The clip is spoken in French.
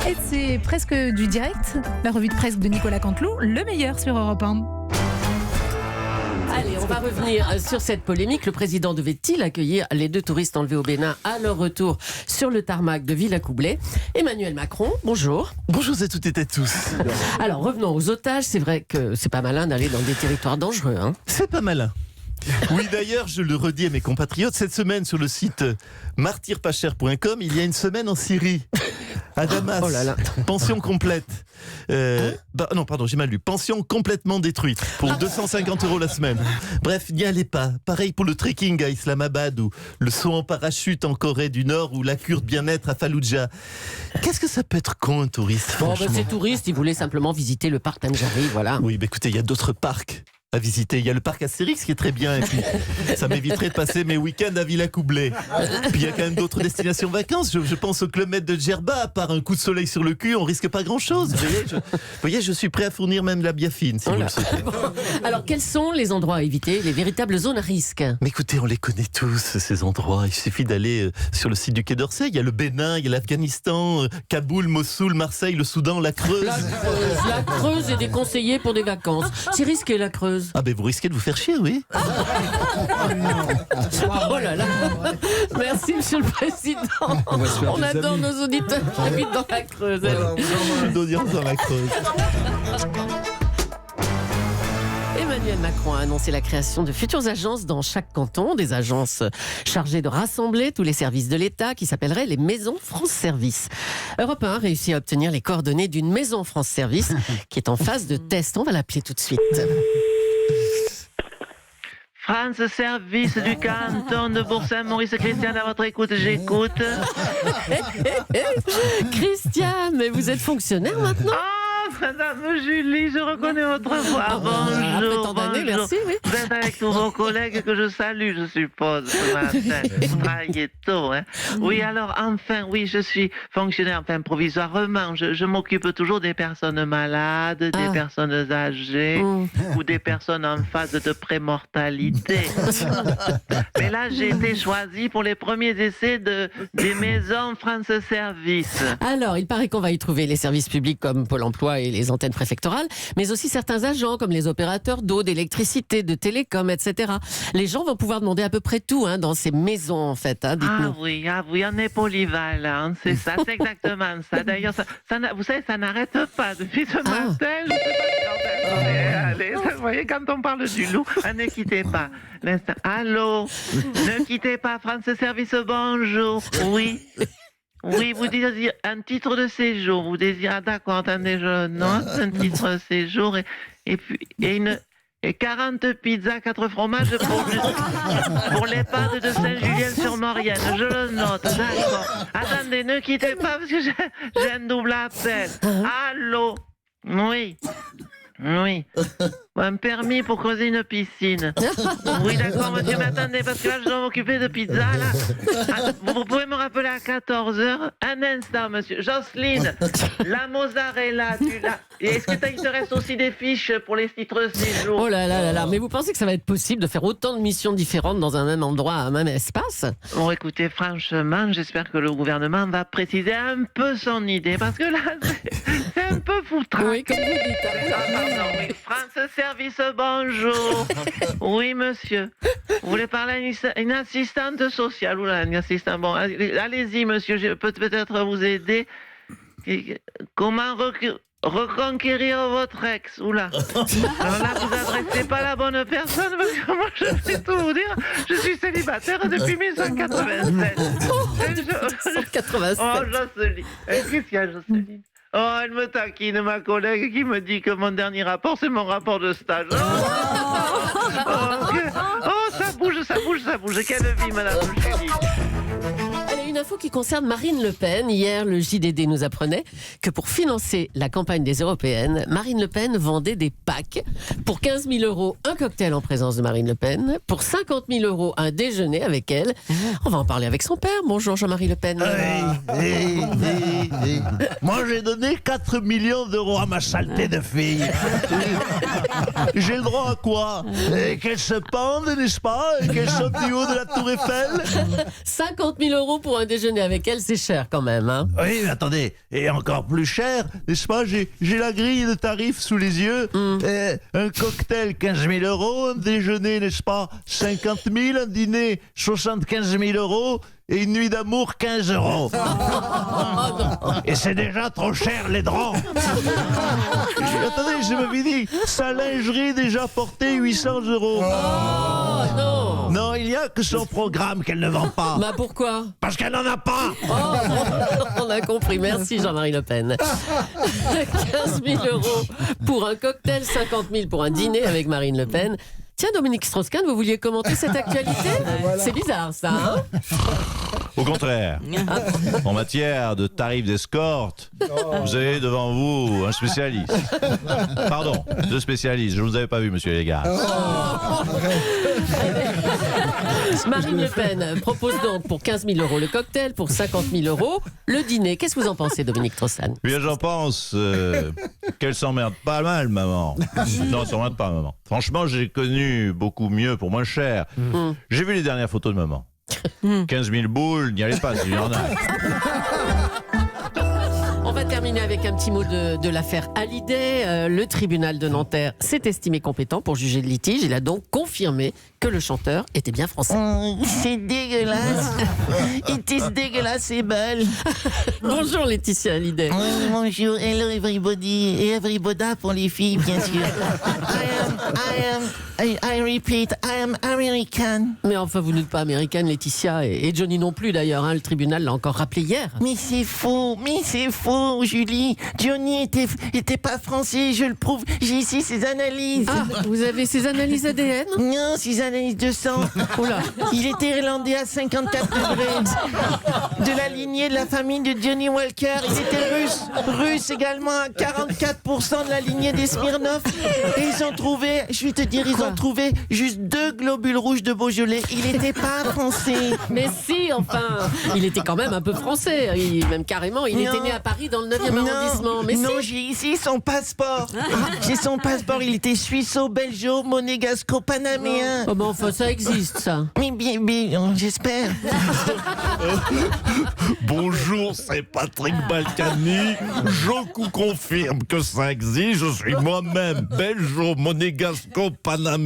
Et c'est presque du direct, la revue de presse de Nicolas Canteloup, le meilleur sur Europe 1. Allez, on va revenir sur cette polémique. Le président devait-il accueillir les 2 touristes enlevés au Bénin à leur retour sur le tarmac de Villacoublay? Emmanuel Macron, bonjour. Bonjour à toutes et à tous. Alors, revenons aux otages. C'est vrai que c'est pas malin d'aller dans des territoires dangereux. Hein. C'est pas malin. Oui, d'ailleurs, je le redis à mes compatriotes, cette semaine sur le site martyrpacher.com, il y a une semaine en Syrie, à Damas. Oh là là. Pension complète. Non, pardon, j'ai mal lu. Pension complètement détruite pour 250 € la semaine. Bref, n'y allez pas. Pareil pour le trekking à Islamabad ou le saut en parachute en Corée du Nord ou la cure de bien-être à Fallujah. Qu'est-ce que ça peut être con, un touriste, franchement. Ces touristes, ils voulaient simplement visiter le parc Tangieri, voilà. Oui, écoutez, il y a d'autres parcs à visiter. Il y a le parc Astérix qui est très bien, et puis ça m'éviterait de passer mes week-ends à Villacoublay. Puis il y a quand même d'autres destinations vacances. Je pense au Club Med de Djerba. À part un coup de soleil sur le cul, on risque pas grand-chose. Vous voyez, je suis prêt à fournir même la biafine, si vous le souhaitez. Alors, quels sont les endroits à éviter, les véritables zones à risque? Mais écoutez, on les connaît tous, ces endroits. Il suffit d'aller sur le site du Quai d'Orsay. Il y a le Bénin, il y a l'Afghanistan, Kaboul, Mossoul, Marseille, le Soudan, la Creuse. La Creuse est déconseillée pour des vacances. C'est risqué, la Creuse. Ah ben vous risquez de vous faire chier, oui. Oh là là. Merci, Monsieur le Président. On adore nos auditeurs qui habitent dans la Creuse. D'audience dans la Creuse. Emmanuel Macron a annoncé la création de futures agences dans chaque canton, des agences chargées de rassembler tous les services de l'État qui s'appelleraient les maisons France Service. Europe 1 a réussi à obtenir les coordonnées d'une maison France Service qui est en phase de test. On va l'appeler tout de suite. France Service du canton de Bourg-Saint-Maurice. Christiane, à votre écoute, j'écoute. Christiane, mais vous êtes fonctionnaire maintenant? Madame Julie, je reconnais votre voix. Bonjour, Après tant d'années, bonjour. merci, oui. Vous êtes avec tous vos collègues que je salue, je suppose, ce matin. Vous travaillez tôt, hein. Oui, alors, enfin, oui, je suis fonctionnaire, enfin, provisoirement. Je m'occupe toujours des personnes malades, des personnes âgées ou des personnes en phase de prémortalité. Mais là, j'ai été choisie pour les premiers essais des maisons France Service. Alors, il paraît qu'on va y trouver les services publics comme Pôle emploi et les antennes préfectorales, mais aussi certains agents comme les opérateurs d'eau, d'électricité, de télécom, etc. Les gens vont pouvoir demander à peu près tout dans ces maisons, en fait. Dites-nous. Ah oui, on est polyvalent, c'est ça, c'est exactement ça. D'ailleurs, vous savez, ça n'arrête pas depuis ce matin. Je sais pas quand allez, vous voyez, quand on parle du loup, ne quittez pas. L'instant. Allô, ne quittez pas, France Service, bonjour. Oui, vous désirez un titre de séjour. Vous désirez, d'accord, attendez, je note un titre de séjour et 40 pizzas, 4 fromages pour l'EHPAD de Saint-Julien-sur-Maurienne. Je le note, d'accord. Attendez, ne quittez pas parce que j'ai un double appel. Allô? Oui. Un permis pour creuser une piscine. Oui, d'accord, monsieur, mais attendez, parce que là, je dois m'occuper de pizza, là. Vous pouvez me rappeler à 14h? Un instant, monsieur. Jocelyne, la mozzarella, tu l'as. Et est-ce que il te reste aussi des fiches pour les titres de séjour? Oh là là là là, mais vous pensez que ça va être possible de faire autant de missions différentes dans un même endroit, un même espace? Bon, écoutez, franchement, j'espère que le gouvernement va préciser un peu son idée, parce que là, c'est un peu foutraque. Oui, comme vous dites. Pardon, oui. France Service, bonjour. Oui, monsieur. Vous voulez parler à une assistante sociale? Oula, une assistante. Bon, allez-y, monsieur, je peux peut-être vous aider. Comment reconquérir votre ex? Oula. Alors là, vous adressez pas la bonne personne, parce que moi, je vais tout vous dire. Je suis célibataire depuis 1987. 187. Oh, Jocelyne. Qu'est-ce qu'il y a, Jocelyne? Oh, elle me taquine, ma collègue, qui me dit que mon dernier rapport, c'est mon rapport de stage. Ça bouge. Quelle vie, madame Julie. Allez, une info qui concerne Marine Le Pen. Hier, le JDD nous apprenait que pour financer la campagne des Européennes, Marine Le Pen vendait des packs. Pour 15 000 €, un cocktail en présence de Marine Le Pen. Pour 50 000 €, un déjeuner avec elle. On va en parler avec son père. Bonjour Jean-Marie Le Pen. Moi, j'ai donné 4 millions d'euros à ma saleté de fille. J'ai le droit à quoi? Qu'elle se pende, n'est-ce pas? Et qu'elle saute du haut de la Tour Eiffel? 50 000 € pour un déjeuner avec elle, c'est cher quand même. Hein. Oui, mais attendez, et encore plus cher, n'est-ce pas? J'ai la grille de tarifs sous les yeux. Un cocktail, 15 000 euros. Un déjeuner, n'est-ce pas? 50 000. Un dîner, 75 000 euros. Et une nuit d'amour, 15 euros. Et c'est déjà trop cher, les draps. Attendez, je m'avais dit, sa lingerie déjà portée 800 euros. Oh non. Non, il n'y a que son programme qu'elle ne vend pas. Bah pourquoi? Parce qu'elle n'en a pas. Oh, on a compris. Merci Jean-Marie Le Pen. 15 000 euros pour un cocktail, 50 000 pour un dîner avec Marine Le Pen. Tiens, Dominique Strauss-Kahn, vous vouliez commenter cette actualité? C'est bizarre, ça, hein? Au contraire, en matière de tarifs d'escorte, vous avez devant vous un spécialiste. Pardon, deux spécialistes. Je ne vous avais pas vu, monsieur Légar. Marine Le Pen propose donc pour 15 000 euros le cocktail, pour 50 000 euros le dîner. Qu'est-ce que vous en pensez, Dominique Strauss-Kahn? Bien, j'en pense qu'elle s'emmerde pas mal, maman. Non, elle s'emmerde pas, maman. Franchement, j'ai connu beaucoup mieux pour moins cher. J'ai vu les dernières photos de maman. 15 000 boules, n'y allez pas, s'il y en a. On va terminer avec un petit mot de l'affaire Hallyday. Le tribunal de Nanterre s'est estimé compétent pour juger le litige. Il a donc confirmé que le chanteur était bien français. C'est dégueulasse. It is dégueulasse, c'est belle. Bonjour Laetitia Hallyday. Bonjour, hello everybody. Et everyboda pour les filles, bien sûr. I repeat, I am American. Mais enfin, vous n'êtes pas américaine, Laetitia, et Johnny non plus d'ailleurs. Hein. Le tribunal l'a encore rappelé hier. Mais c'est faux, Julie. Johnny était pas français, je le prouve. J'ai ici ses analyses. Ah, vous avez ces analyses ADN? Non, ses analyses de sang. Oula. Il était irlandais à 54 degrés. De la lignée de la famille de Johnny Walker. Il était russe également à 44% de la lignée des Smirnoff. Et ils ont trouvé, je vais te dire, ils ont trouvé juste 2 globules rouges de Beaujolais. Il n'était pas français. Mais si, enfin, il était quand même un peu français. Même carrément, il était né à Paris dans le 9e arrondissement. Mais non, si. j'ai ici son passeport. J'ai son passeport, il était suisseau-belgeo-monégasco-panaméen. Oh, ben enfin, ça existe, ça. Mais bien, j'espère. Bonjour, c'est Patrick Balkany. Je vous confirme que ça existe. Je suis moi-même belgeo-monégasco-panaméen.